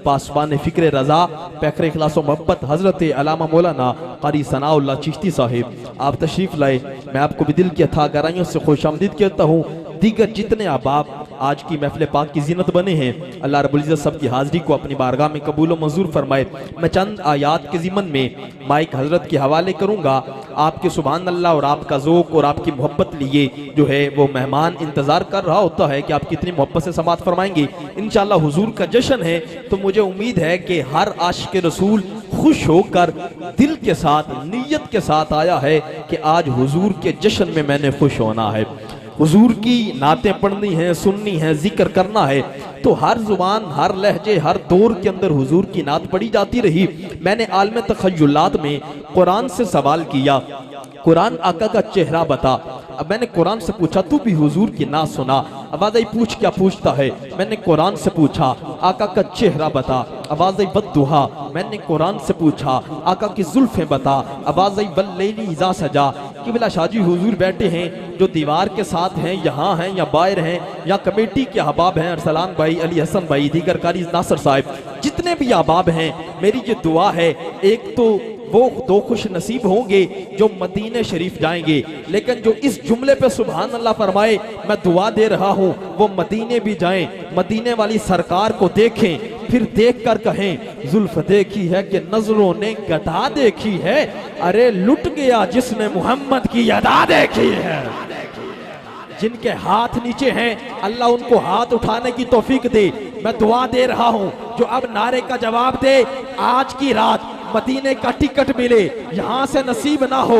पासबान फ़िक्र रज़ा पैकर इखलास व मोहब्बत हज़रत अल्लामा मौलाना क़ारी सनाउल्लाह चिश्ती साहिब आप तशरीफ़ लाए। मैं आपको भी दिल की अथाह गहराइयों से खुशामदीद कहता हूँ। दीगर जितने अहबाब आज की महफ़िल पाक की ज़ीनत बने हैं, अल्लाह रब्बुल इज़्ज़त सब की हाज़िरी को अपनी बारगाह में कबूल व मंजूर फरमाए। मैं चंद आयात के ज़िमन में माइक हज़रत के हवाले करूँगा। आपके सुभान अल्लाह और आपका ज़ौक़ और आपकी मोहब्बत लिए जो है वो मेहमान इंतज़ार कर रहा होता है कि आप कितनी मोहब्बत से समात फरमाएंगे। इंशाअल्लाह हुजूर का जश्न है तो मुझे उम्मीद है कि हर आशिक़ रसूल खुश होकर दिल के साथ नीयत के साथ आया है कि आज हुजूर के जश्न में मैंने खुश होना है, हुजूर की नातें पढ़नी हैं, सुननी हैं, जिक्र करना है। तो हर जुबान, हर लहजे, हर दौर के अंदर हुजूर की नात पढ़ी जाती रही। मैंने आलम तखय्युलात में कुरान से सवाल किया, कुरान आका का चेहरा बता। अब मैंने कुरान से पूछा तू भी हुजूर की नात सुना। आवाज़ आई पूछ क्या पूछता है। मैंने कुरान से पूछा आका का चेहरा बता। आवाज़ आई बद्दुहा। मैंने कुरान से पूछा आका की जुल्फें बता। आवाज़ आई वल्लैली इज़ा सजा। किबला शाजी हुजूर बैठे हैं जो दीवार के साथ हैं, यहाँ हैं या बाहर हैं, या कमेटी के अहबाब हैं, अरसलान भाई, अली हसन भाई, दीगर कारी नासर साहब, जितने भी अहबाब हैं, मेरी ये दुआ है, एक तो वो दो खुश नसीब होंगे जो मदीने शरीफ जाएंगे, लेकिन जो इस जुमले पे सुभान अल्लाह फरमाए, मैं दुआ दे रहा हूँ वो मदीने भी जाएं, मदीने वाली सरकार को देखें, फिर देख कर कहें जुल्फ देखी है कि नजरों ने गदा देखी है, अरे लुट गया जिसने मोहम्मद की अदा देखी है। जिनके हाथ नीचे हैं अल्लाह उनको हाथ उठाने की तौफीक दे। मैं दुआ दे रहा हूँ जो अब नारे का जवाब दे, आज की रात मदीने का टिकट मिले, यहाँ से नसीब ना हो,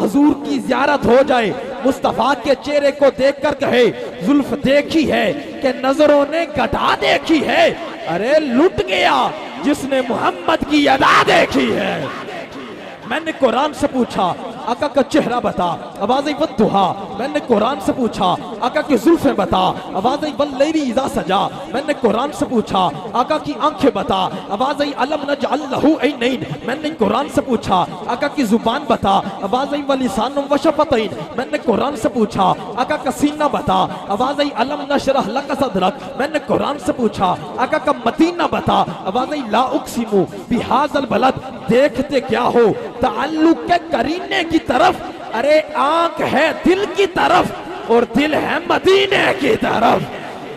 हजूर की ज़ियारत हो जाए, मुस्तफ़ा के चेहरे को देखकर कहे जुल्फ देखी है कि नजरों ने गदा देखी है, अरे लुट गया जिसने मोहम्मद की अदा देखी है। मैंने कुरान से पूछा आका का चेहरा बता। आवाज़ आई वद्दुहा। मैंने कुरान से पूछा आका की जुल्फें बता। आवाज़ आई वल्लैली इज़ा सजा। मैंने कुरान से पूछा आका की आंखें बता। आवाज़ आई अलम नजअल लहू ऐनैन। मैंने कुरान से पूछा आका की जुबान बता। आवाज़ आई वलिसान व शफतैन। मैंने कुरान से पूछा आका का सीना बता। आवाज़ आई अलम नशरह लक सदरक। मैंने कुरान से पूछा आका का मदीना बता। आवाज़ आई ला उक़सिमु बिहाज़ल बलद। देखते क्या हो ताल्लुक के करीने की तरफ, अरे आंख है दिल की तरफ और दिल है मदीने की तरफ।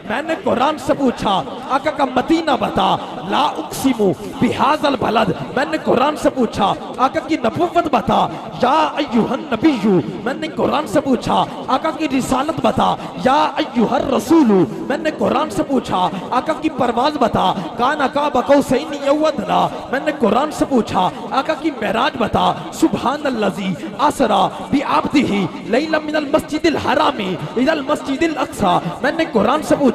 मैंने कुरान से पूछा आका का मदीना बता। ला उक़सिमु बिहाज़ल बलद। मैंने कुरान से पूछा आका की नबुव्वत बता। या अय्युहन नबिय्यु। मैंने कुरान से पूछा आका की रिसालत बता। या अय्युहर रसूलु। मैंने कुरान से पूछा आका की परवाज़ बता। काना का बकौसैनी यवदना। मैंने कुरान से पूछा आका की मेराज बता। सुब्हानल्लज़ी असरा बिअब्दिही लैलन मिनल मस्जिदिल हरामी इलल मस्जिदिल अक़सा। मैंने कुरान से पूछा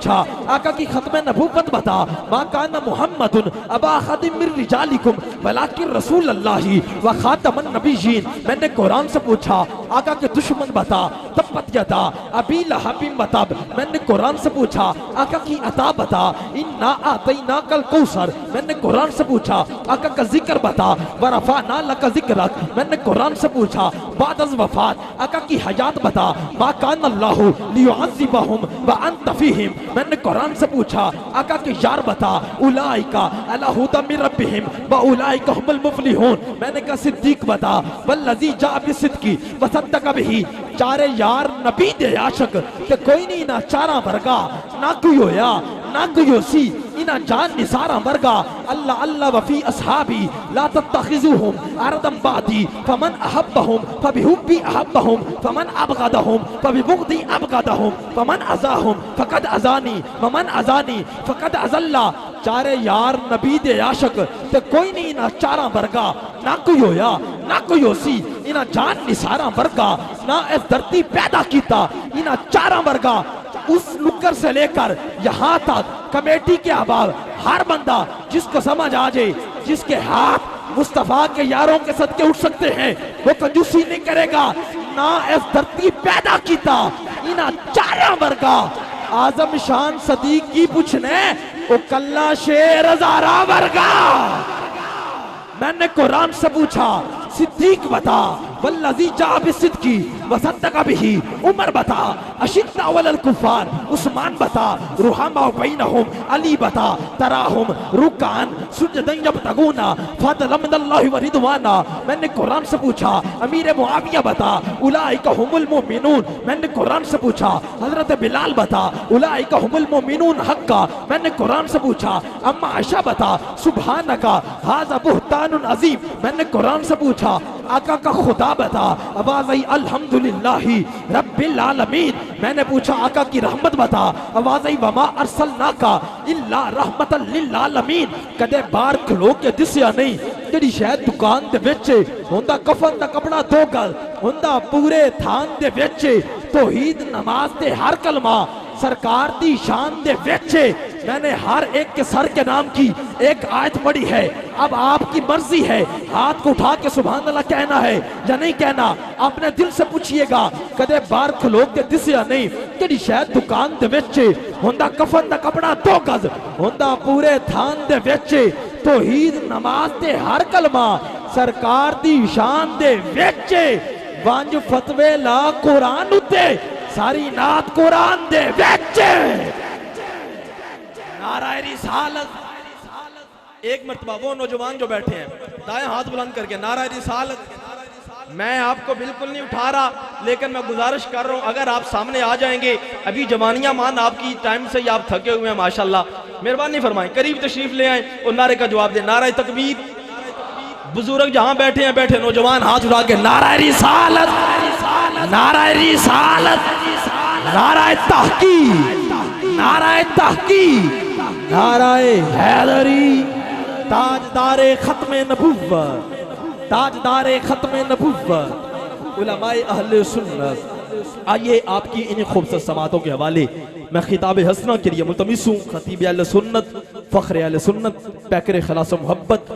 आका की खत्म नबुव्वत बता। मा काना मुहम्मदुन अबा खदिम मिर रिजालिकुम वलाकिन रसूलुल्लाहि व खातमन नबिय्यीन। मैंने कुरान से पूछा आका के दुश्मन बता। तब्बत यदा अबी लहबिन बताब। मैंने कुरान से पूछा आका की अता बता। इन्ना आतैना कल कौसर। मैंने कुरान से पूछा आका का जिक्र बता। व रफाना लका जिक्रक। मैंने कुरान से पूछा बाद अज़ वफात आका की हयात बता। मा कान अल्लाहु लियुअज़्ज़िबहुम व अंत फीहिम। मैंने कुरान से पूछा आका के यार बता। उलाइका अला हुदा मिर रब्बिहिम व उलाइका हुमुल मुफ्लिहून। मैंने कहा सिद्दीक बता। वल्लज़ी जा बिसिद्क़ी व सद्दक़ बिही। चारे यार नबी दे आशिक के कोई नहीं ना चारा वर्गा ना कोई होया ना कोई होसी इना जान निसारा वर्गा। अल्लाह अल्लाह वफी अस्हाबी ला तत्तखिज़ुहुम अरदम बादी फमन अहब्बहुम फबिहुब्बी अहब्बहुम फमन अबग़दहुम फबिबुग़दी अबग़दहुम फमन अज़ाहुम फ़क़द अज़ानी वमन अज़ानी फ़क़द अज़ल्ला। चारे यार नबी दे आशिक ते कोई नहीं ना चारा वर्गा ना कोई होया ना कोई होसी इना जान निसारा वर्गा ना इस धरती पैदा कीता इना चारा वर्गा। उस नुक्कर से लेकर यहाँ तक कमेटी के अहबाब हर बंदा जिसको समझ आ जाए, जिसके हाथ मुस्तफा के यारों के सदके उठ सकते हैं, वो कंजूसी नहीं करेगा। ना इस धरती पैदा कीता इना चारा वर्गा। आजम शान सदीक की पूछने वो कल्ला शेर हजारा वर्गा। मैंने कुरान से पूछा सिद्दीक बता। वल्लज़ी जा बिसिद्क़ी। वसद्दक़ बिही, उमर बता, अशिद्दा अलल कुफ़ार, उस्मान बता, रुहमा बैनहुम, अली बता, तराहुम रुकान सुजदन यब्तगूना फदलन मिनल्लाहि व रिदवाना। मैंने कुरान से पूछा। अमीर मुआविया बता, उलाइका हुमुल मुमिनून। मैंने कुरान से पूछा। हजरत बिलाल बता, उलाइका हुमुल मुमिनून हक्का। मैंने कुरान से पूछा। अम्मा आयशा बता, सुबहानका हाज़ा बुहतानुन अज़ीम। मैंने कुरान से पूछा। आका का खुदा बता, आवाज़ आई अल्हम्दुलिल्लाहि रब्बिल आलमीन। मैंने पूछा आका की रहमत बता, आवाज़ आई वमा अरसलनाका इल्ला रहमतल लिल आलमीन। कदे बार खलो के दिसिया नहीं जेड़ी शायद दुकान दे विच हुंदा कफन दा कपड़ा 2 गज हुंदा पूरे थान दे विच तौहीद नमाज ते हर कलमा सरकार दी शान दे विच। मैंने हर एक के सर के नाम की एक आयत पढ़ी है। अब आपकी मर्जी है हाथ को उठा के सुभान अल्लाह कहना है या नहीं कहना। अपने दिल से पूछिएगा, कदे बार खलो के दिसिया नहीं कि शायद दुकान दे विच हुंदा कफन दा कपड़ा 2 गज हुंदा पूरे थान दे विच तौहीद नमाज ते हर कलमा सरकार दी शान दे विच। वंज फतवे ला कुरान उत्ते सारी नात कुरान दे विच। नाराए रिसालत। एक मर्तबा वो नौजवान जो बैठे हैं दाएं हाथ बुलंद करके नाराए रिसालत। मैं आपको बिल्कुल नहीं उठा रहा, लेकिन मैं गुजारिश कर रहा हूं अगर आप सामने आ जाएंगे। अभी जवानिया मान आपकी टाइम से ही आप थके हुए हैं माशाल्लाह, मेहरबानी फरमाएं करीब तशरीफ ले आए और नारे का जवाब दे। नाराए तकबीर। बुजुर्ग जहां बैठे हैं बैठे, नौजवान हाथ उठा के नाराए रिसालत, नाराए रिसालत, नाराए तहकीक, नाराए तहकीक, नाराए हैदरी, ताजदारे खत्मे नबुव्वत, ताजदारे खत्मे नबुव्वत, उलमाए अहले सुन्नत। आइए आपकी इन खूबसूरत समातों के हवाले मैं खिताब हसना के लिए मुल्तमिस हूँ। खतीब अहले सुन्नत, फ़ख्र अहले सुन्नत, पैकर खलास मोहब्बत,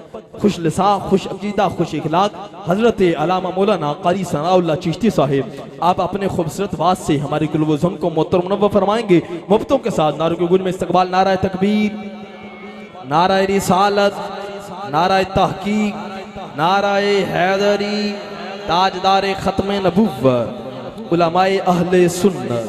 खुश लिसा, खुश अकीदा, खुश इखलाक, हजरत अल्लामा मौलाना क़ारी सनाउल्लाह चिश्ती साहिब, आप अपने खूबसूरत बात से हमारे क़ुल्ब ज़ुन को मोहतरम मुनव्वर फरमाएंगे। मुफ्तों के साथ नारों के गुण में इस्तक़बाल। नाराए तकबीर, नाराए रिसालत, नाराए तहकीक, नाराए हैदरी, ताजदारे खत्मे नबुव्वत, उलमाए अहले सुन्नत।